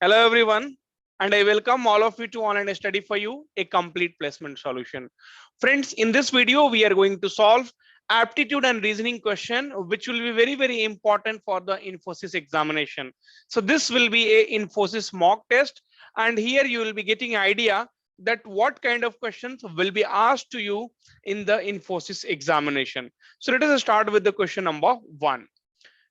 Hello everyone, and I welcome all of you to Online Study for You, a complete placement solution. Friends, in this video, we are going to solve aptitude and reasoning question, which will be very important for the Infosys examination. So this will be a Infosys mock test, and here you will be getting idea that what kind of questions will be asked to you in the Infosys examination. So let us start with the question number 1.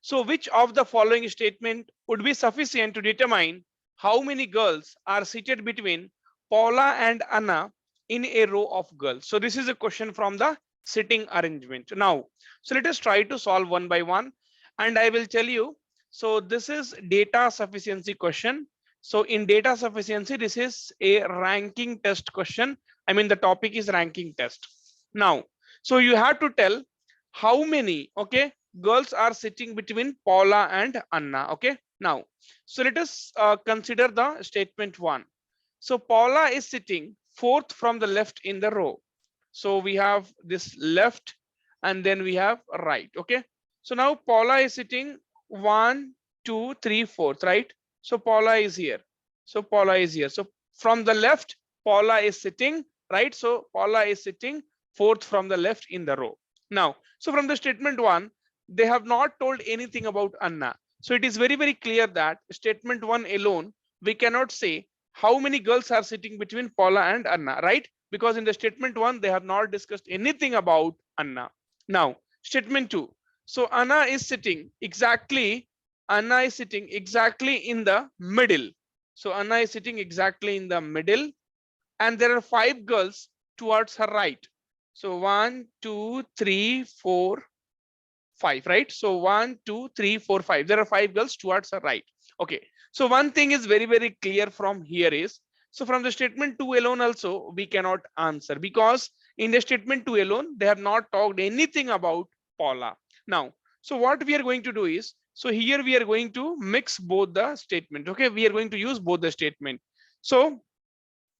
So which of the following statement would be sufficient to determine how many girls are seated between Paula and Anna in a row of girls? So this is a question from the sitting arrangement. Now, so let us try to solve one by one, and I will tell you. So this is data sufficiency question. So in data sufficiency, this is a ranking test question. I mean, the topic is ranking test. Now, so you have to tell how many, okay, girls are sitting between Paula and Anna. Okay, now, so let us consider the statement 1. So Paula is sitting fourth from the left in the row. So we have this left and then we have right. Okay, so now Paula is sitting 1, 2, 3, 4, right? So Paula is here. So Paula is here. So from the left, Paula is sitting, right? So Paula is sitting fourth from the left in the row. Now, so from the statement 1, they have not told anything about Anna. So it is very clear that statement 1 alone, we cannot say how many girls are sitting between Paula and Anna, right? Because in the statement 1, they have not discussed anything about Anna. Now, statement 2. So Anna is sitting exactly in the middle. So Anna is sitting exactly in the middle, and there are 5 girls towards her right. So 1, 2, 3, 4, 5, right? So 1, 2, 3, 4, 5. There are 5 girls towards her right. Okay. So one thing is very clear from here is, so from the statement 2 alone also we cannot answer, because in the statement 2 alone they have not talked anything about Paula. Now, so what we are going to do is, so here we are going to mix both the statement. Okay, we are going to use both the statement. So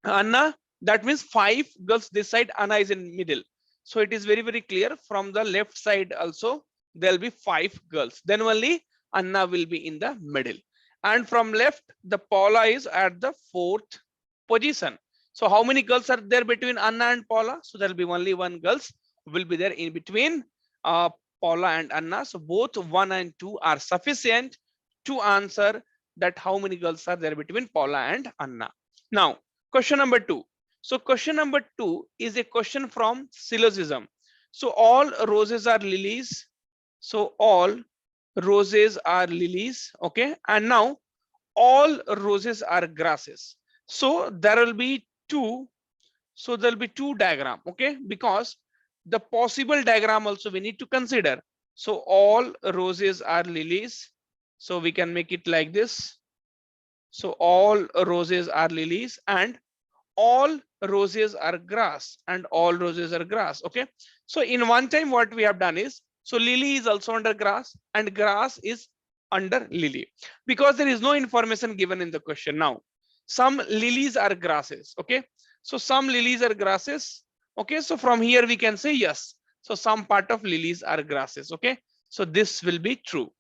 Anna, that means 5 girls this side, Anna is in middle. So it is very clear from the left side also there'll be 5 girls. Then only Anna will be in the middle. And from left, the Paula is at the 4th position. So how many girls are there between Anna and Paula? So there'll be only one girls will be there in between Paula and Anna. So both 1 and 2 are sufficient to answer that how many girls are there between Paula and Anna. Now, question number 2. So question number 2 is a question from syllogism. So all roses are lilies. So all roses are lilies. Okay. And now all roses are grasses. So there will be two. So there will be two diagram. Okay. Because the possible diagram also we need to consider. So all roses are lilies. So we can make it like this. So all roses are lilies, and all roses are grass, and all roses are grass. Okay, so in one time what we have done is, so lily is also under grass and grass is under lily, because there is no information given in the question. Now some lilies are grasses. Okay, so some lilies are grasses. Okay, so from here we can say yes, so some part of lilies are grasses. Okay, so this will be true.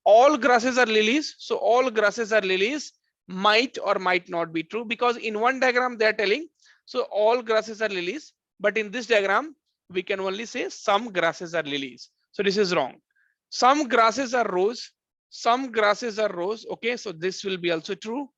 All grasses are lilies, so all grasses are lilies might or might not be true, because in one diagram they are telling so all grasses are lilies, but in this diagram we can only say some grasses are lilies. So this is wrong. Some grasses are rose, some grasses are rose. Okay, so this will be also true,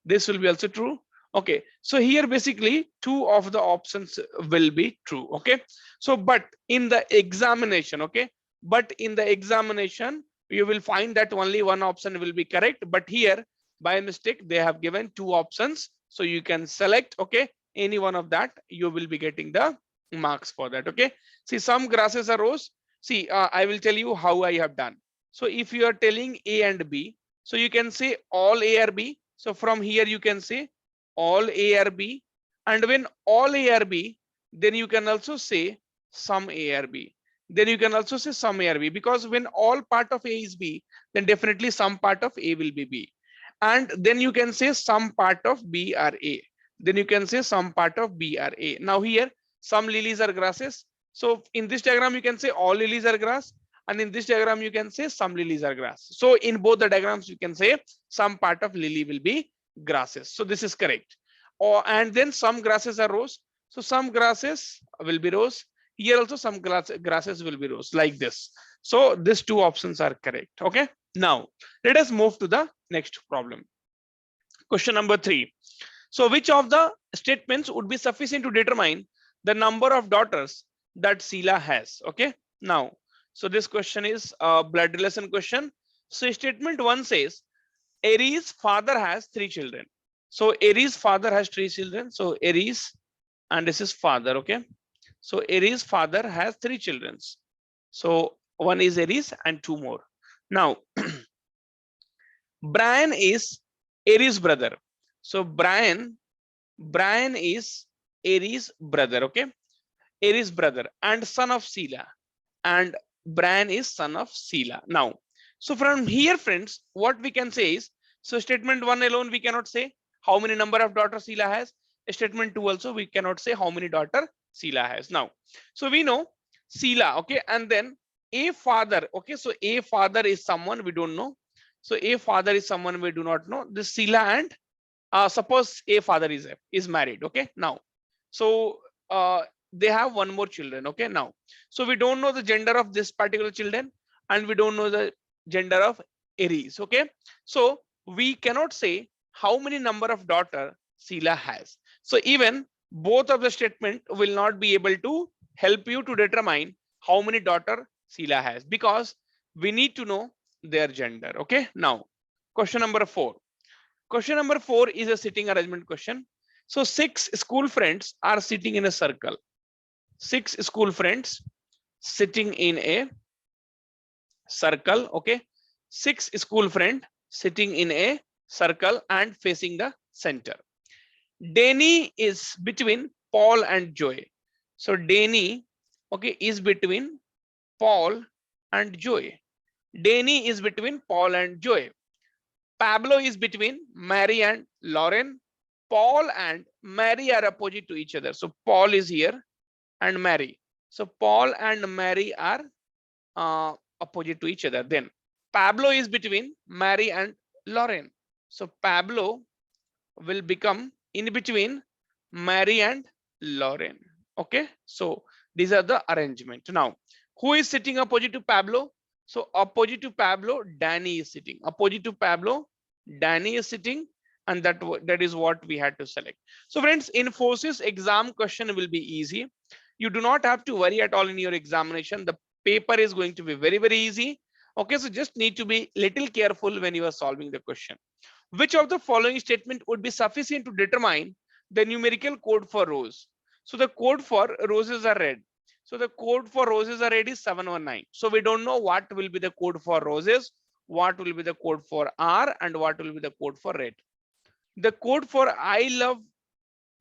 this will be also true. Okay, so here basically two of the options will be true. Okay, so but in the examination, okay, but in the examination you will find that only one option will be correct, but here by mistake they have given two options, so you can select, okay, any one of that, you will be getting the marks for that. Okay, see, some grasses are rose. See, I will tell you how I have done. So if you are telling A and B, so you can say all A or B. So from here you can say all A or B, and when all A or B, then you can also say some A or B. Then you can also say some A or B, because when all part of A is B, then definitely some part of A will be B. And then you can say some part of B are A. Then you can say some part of B are A. Now here some lilies are grasses. So in this diagram you can say all lilies are grass, and in this diagram you can say some lilies are grass. So in both the diagrams you can say some part of lily will be grasses. So this is correct. Or and then some grasses are rose. So some grasses will be rose. Here also some grasses will be rose like this. So these two options are correct. Okay. Now let us move to the next problem. Question number 3. So which of the statements would be sufficient to determine the number of daughters that Sheila has? Okay. Now, so this question is a blood relation question. So statement 1 says Aries' father has 3 children. So Aries' father has 3 children. So Aries, and this is father. Okay. So Aries' father has 3 children. So one is Aries and 2 more. Now, Brian is Aries' brother. So Brian is Aries' brother. Okay. Aries' brother and son of Sheila. And Brian is son of Sheila. Now, so from here, friends, what we can say is, so statement 1 alone, we cannot say how many number of daughters Sheila has. Statement 2 also, we cannot say how many daughter Sheila has. Now, so we know Sheila, okay, and then a father, okay, so a father is someone we don't know. So a father is someone we do not know. This Sheila and suppose a father is married. Okay. Now, so they have one more children. Okay. Now, so we don't know the gender of this particular children, and we don't know the gender of Aries. Okay. So we cannot say how many number of daughter Sheila has. So even both of the statement will not be able to help you to determine how many daughter Sheila has, because we need to know their gender. Okay. Now, question number 4. Question number 4 is a sitting arrangement question. So 6 school friends are sitting in a circle. 6 school friends sitting in a circle. Okay. 6 school friend sitting in a circle and facing the center. Danny is between Paul and Joy. So Danny, okay, is between Paul and Joy. Danny is between Paul and Joy. Pablo is between Mary and Lauren. Paul and Mary are opposite to each other. So Paul is here and Mary. So Paul and Mary are opposite to each other. Then Pablo is between Mary and Lauren. So Pablo will become in between Mary and Lauren. Okay. So these are the arrangement. Now, who is sitting opposite to Pablo? So opposite to Pablo, Danny is sitting. Opposite to Pablo, Danny is sitting, and that is what we had to select. So friends, Infosys exam question will be easy. You do not have to worry at all in your examination. The paper is going to be very, very easy. Okay, so just need to be little careful when you are solving the question. Which of the following statement would be sufficient to determine the numerical code for rose? So the code for roses are red. So the code for roses are red is 719. So we don't know what will be the code for roses, what will be the code for R, and what will be the code for red. The code for I love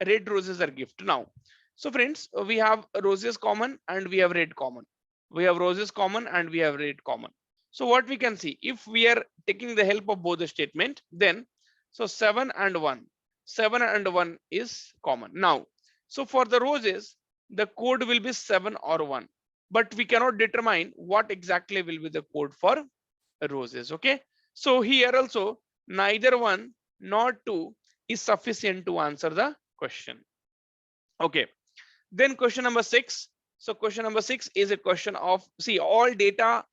red roses are gift. Now, so friends, we have roses common and we have red common. We have roses common and we have red common. So what we can see, if we are taking the help of both the statement, then so 7 and 1 is common. Now, so for the roses, the code will be 7 or 1, but we cannot determine what exactly will be the code for roses. Okay. So here also neither 1 nor 2 is sufficient to answer the question. Okay. Then question number 6. So question number 6 is a question of, see, all data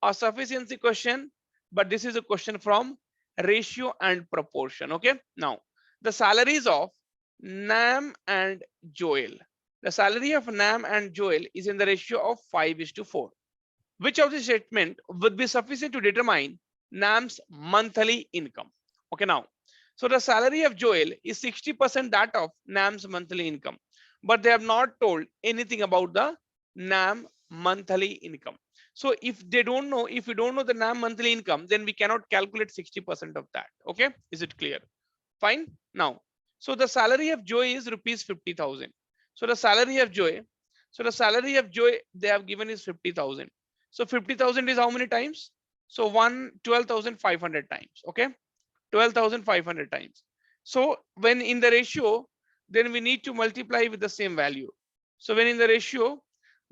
a sufficiency question, but this is a question from ratio and proportion. Okay. Now, the salaries of Nam and Joel. The salary of Nam and Joel is in the ratio of 5:4. Which of the statement would be sufficient to determine Nam's monthly income? Okay. Now, so the salary of Joel is 60% that of Nam's monthly income, but they have not told anything about the Nam monthly income. So if they don't know, if we don't know the NAM monthly income, then we cannot calculate 60% of that. Okay. Is it clear? Fine. Now, so the salary of Joy is rupees 50,000. So the salary of Joy, they have given is 50,000. So 50,000 is how many times? So 12,500 times. Okay. 12,500 times. So when in the ratio, then we need to multiply with the same value. So when in the ratio,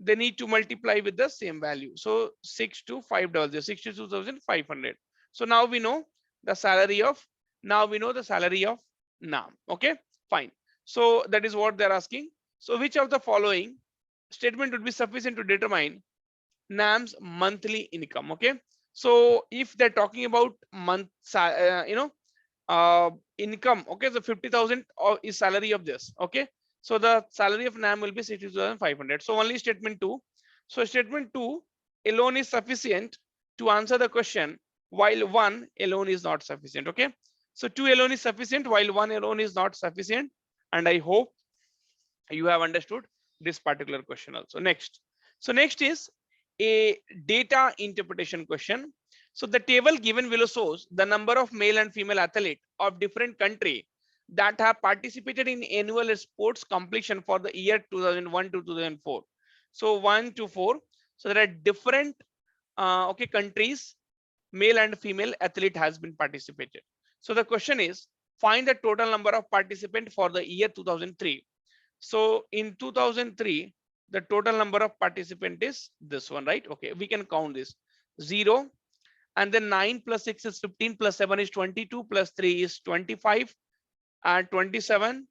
they need to multiply with the same value. So 6 to 5 dollars, 62,500. So now we know the salary of Now we know the salary of NAM. Okay, fine. So that is what they're asking. So which of the following statement would be sufficient to determine NAM's monthly income? Okay, so if they're talking about income, okay, so 50,000 is salary of this. Okay, so the salary of NAM will be 60,500. So only statement 2. So statement 2 alone is sufficient to answer the question, while 1 alone is not sufficient. Okay, so 2 alone is sufficient while 1 alone is not sufficient, and I hope you have understood this particular question also. Next, so next is a data interpretation question. So the table given below shows the number of male and female athletes of different country that have participated in annual sports competition for the year 2001 to 2004. So 1 to 4. So there are different countries, male and female athlete has been participated. So the question is, find the total number of participants for the year 2003. So in 2003, the total number of participant is this one, right? Okay, we can count this 0, and then 9 plus 6 is 15, plus 7 is 22, plus 3 is 25, and 27,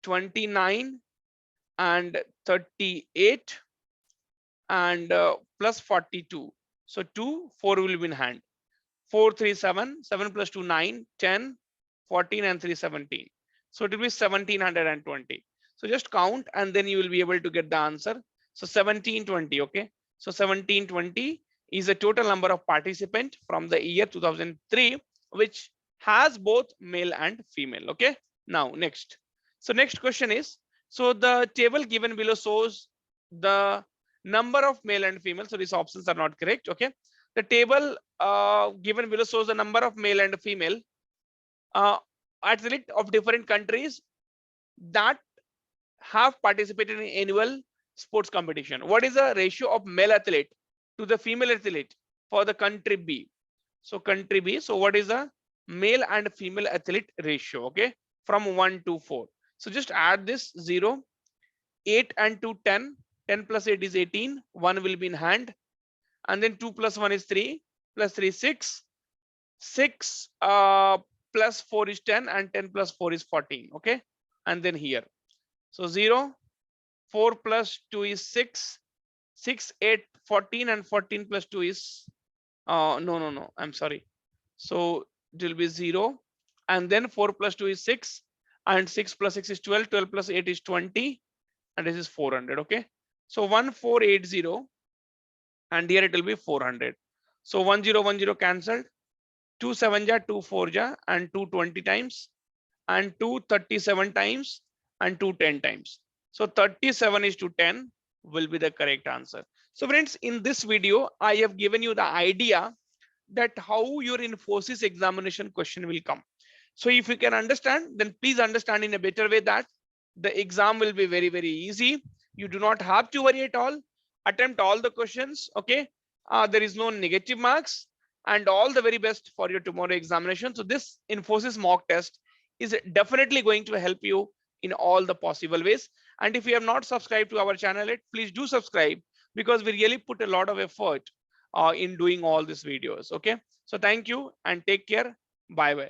29, and 38, and plus 42. So 2, 4 will be in hand. 4, 3, 7, 7 plus 2, 9, 10, 14, and 3, 17. So it will be 1720. So just count and then you will be able to get the answer. So 1720. Okay. So 1720 is the total number of participants from the year 2003, which has both male and female. Okay. Now next. So next question is, so the table given below shows the number of male and female. So these options are not correct. Okay. The table given below shows the number of male and female athletes of different countries that have participated in annual sports competition. What is the ratio of male athlete to the female athlete for the country B? So country B. So what is the male and female athlete ratio? Okay, from 1 to 4. So just add this 0, 8 and 2, 10. 10 plus 8 is 18. 1 will be in hand. And then 2 plus 1 is 3. Plus 3 is 6. 6 plus 4 is 10, and 10 plus 4 is 14. Okay, and then here. So 0, 4 plus 2 is 6, 6, 8, 14, and 14 plus 2 is, no, I'm sorry. So it will be 0, and then 4 plus 2 is 6, and 6 plus 6 is 12, 12 plus 8 is 20, and this is 400. Okay, so 1480, and here it will be 400. So 1010 cancelled, 2 7 ja, 2 4 ja, and 2 20 times, and 2 37 times, and 2 10 times. So 37 is to 10 will be the correct answer. So friends, in this video, I have given you the idea that how your Infosys examination question will come. So if you can understand, then please understand in a better way that the exam will be very, very easy. You do not have to worry at all. Attempt all the questions. Okay. There is no negative marks, and all the very best for your tomorrow examination. So this Infosys mock test is definitely going to help you in all the possible ways. And if you have not subscribed to our channel yet, please do subscribe, because we really put a lot of effort in doing all these videos. Okay. So thank you and take care. Bye bye.